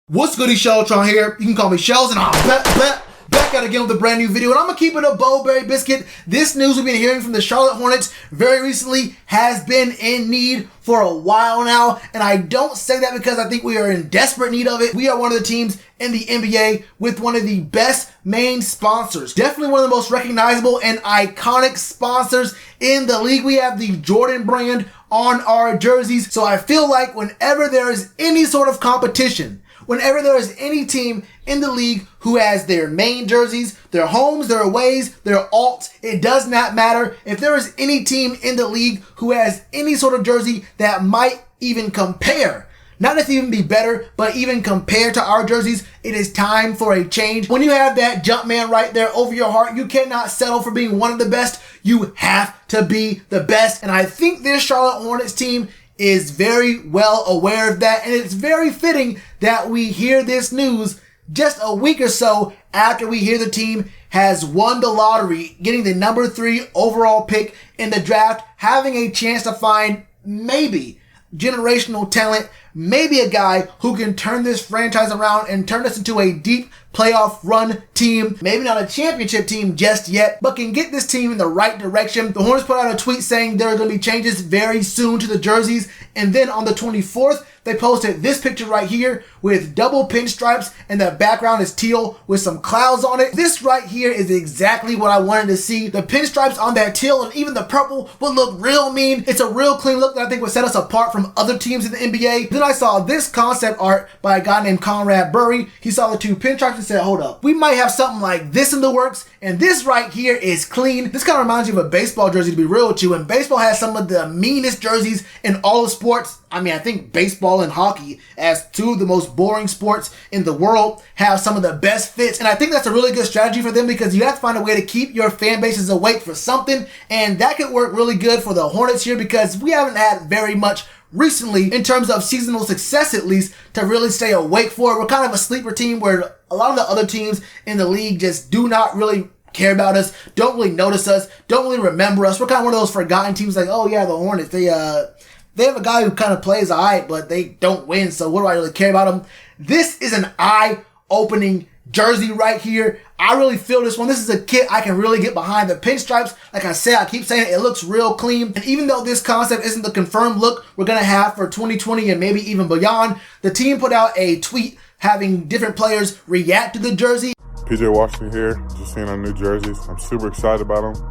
What's goody, Shellitronnn here. You can call me Shells, and I'm back at again with a brand new video, and I'm gonna keep it a Bowberry biscuit. This news we've been hearing from the Charlotte Hornets very recently has been in need for a while now, and I don't say that because I think we are in desperate need of it. We are one of the teams in the NBA with one of the best main sponsors. Definitely one of the most recognizable and iconic sponsors in the league. We have the Jordan brand on our jerseys, so I feel like whenever there is any sort of competition, whenever there is any team in the league who has their main jerseys, their homes, their aways, their alts, it does not matter. If there is any team in the league who has any sort of jersey that might even compare, not just even be better, but even compare to our jerseys, it is time for a change. When you have that jump man right there over your heart, you cannot settle for being one of the best. You have to be the best. And I think this Charlotte Hornets team is very well aware of that, and it's very fitting that we hear this news just a week or so after we hear the team has won the lottery, getting the number 3 overall pick in the draft, having a chance to find maybe generational talent, maybe a guy who can turn this franchise around and turn us into a deep playoff run team. Maybe not a championship team just yet, but can get this team in the right direction. The Hornets put out a tweet saying there are going to be changes very soon to the jerseys. And then on the 24th, they posted this picture right here with double pinstripes, and the background is teal with some clouds on it. This right here is exactly what I wanted to see. The pinstripes on that teal and even the purple would look real mean. It's a real clean look that I think would set us apart from other teams in the NBA. Then I saw this concept art by a guy named Conrad Burry. He saw the 2 pinstripes and said, hold up, we might have something like this in the works, and this right here is clean. This kind of reminds you of a baseball jersey, to be real with you, and baseball has some of the meanest jerseys in all of sports. I mean, I think baseball and hockey, as 2 of the most boring sports in the world, have some of the best fits, and I think that's a really good strategy for them because you have to find a way to keep your fan bases awake for something, and that could work really good for the Hornets here because we haven't had very much recently in terms of seasonal success, at least, to really stay awake for it. We're kind of a sleeper team where a lot of the other teams in the league just do not really care about us, don't really notice us, don't really remember us. We're kind of one of those forgotten teams like, oh yeah, the Hornets, they have a guy who kind of plays alright, but they don't win, so what do I really care about them? This is an eye-opening jersey right here. I really feel this one. This is a kit I can really get behind. The pinstripes, like I said, I keep saying it looks real clean. And even though this concept isn't the confirmed look we're going to have for 2020 and maybe even beyond, the team put out a tweet having different players react to the jersey. PJ Washington here, just seeing our new jerseys. I'm super excited about them.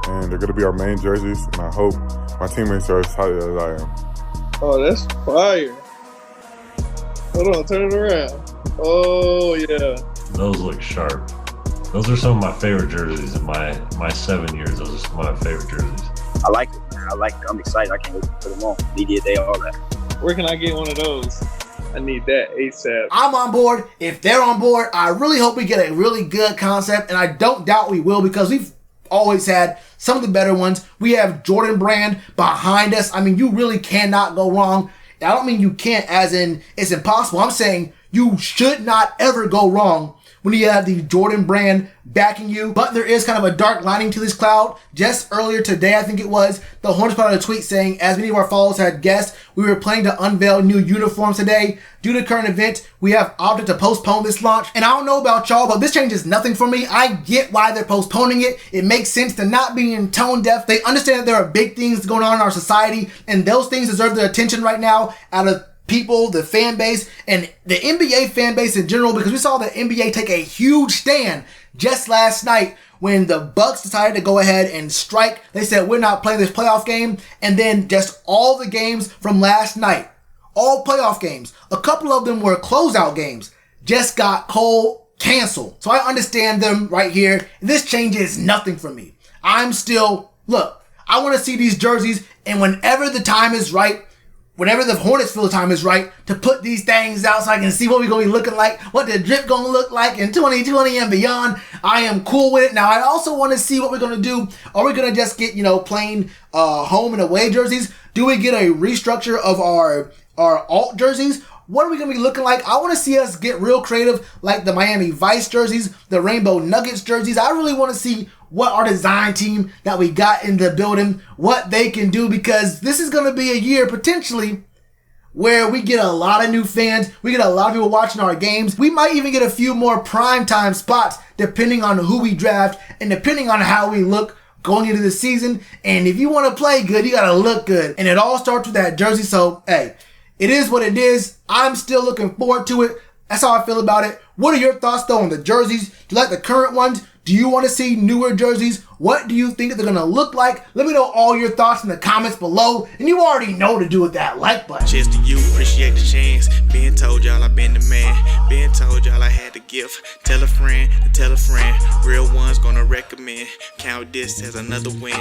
And they're going to be our main jerseys, and I hope my teammates are as excited as I am. Oh, that's fire. Hold on, turn it around. Oh, yeah. Those look sharp. Those are some of my favorite jerseys in my 7 years. Those are some of my favorite jerseys. I like it, man. I like it. I'm excited. I can't wait to put them on. Media day, all that. Where can I get one of those? I need that ASAP. I'm on board. If they're on board, I really hope we get a really good concept, and I don't doubt we will because we've always had some of the better ones. We have Jordan brand behind us. I mean, you really cannot go wrong. I don't mean you can't as in it's impossible. I'm saying you should not ever go wrong when you have the Jordan brand backing you. But there is kind of a dark lining to this cloud. Just earlier today, I think it was, the Hornets put out a tweet saying, as many of our followers had guessed, we were planning to unveil new uniforms today. Due to current events, we have opted to postpone this launch. And I don't know about y'all, but this changes nothing for me. I get why they're postponing it. It makes sense to not be in tone deaf. They understand that there are big things going on in our society, and those things deserve their attention right now out of people, the fan base, and the NBA fan base in general, because we saw the NBA take a huge stand just last night when the Bucks decided to go ahead and strike. They said, we're not playing this playoff game. And then just all the games from last night, all playoff games, a couple of them were closeout games, just got cold canceled. So I understand them right here. This changes nothing for me. I'm still, look, I want to see these jerseys, and whenever the time is right, whenever the Hornets feel the time is right to put these things out so I can see what we're going to be looking like, what the drip going to look like in 2020 and beyond, I am cool with it. Now, I also want to see what we're going to do. Are we going to just get, plain home and away jerseys? Do we get a restructure of our alt jerseys? What are we going to be looking like? I want to see us get real creative like the Miami Vice jerseys, the Rainbow Nuggets jerseys. I really want to see what our design team that we got in the building, what they can do, because this is going to be a year potentially where we get a lot of new fans, we get a lot of people watching our games. We might even get a few more primetime spots depending on who we draft and depending on how we look going into the season. And if you want to play good, you got to look good. And it all starts with that jersey. So, hey, it is what it is. I'm still looking forward to it. That's how I feel about it. What are your thoughts, though, on the jerseys? Do you like the current ones? Do you want to see newer jerseys? What do you think that they're going to look like? Let me know all your thoughts in the comments below. And you already know to do with that like button. Cheers to you, appreciate the chance. Been told y'all I been the man. Been told y'all I had the gift. Tell a friend to tell a friend. Real ones gonna recommend. Count this as another win.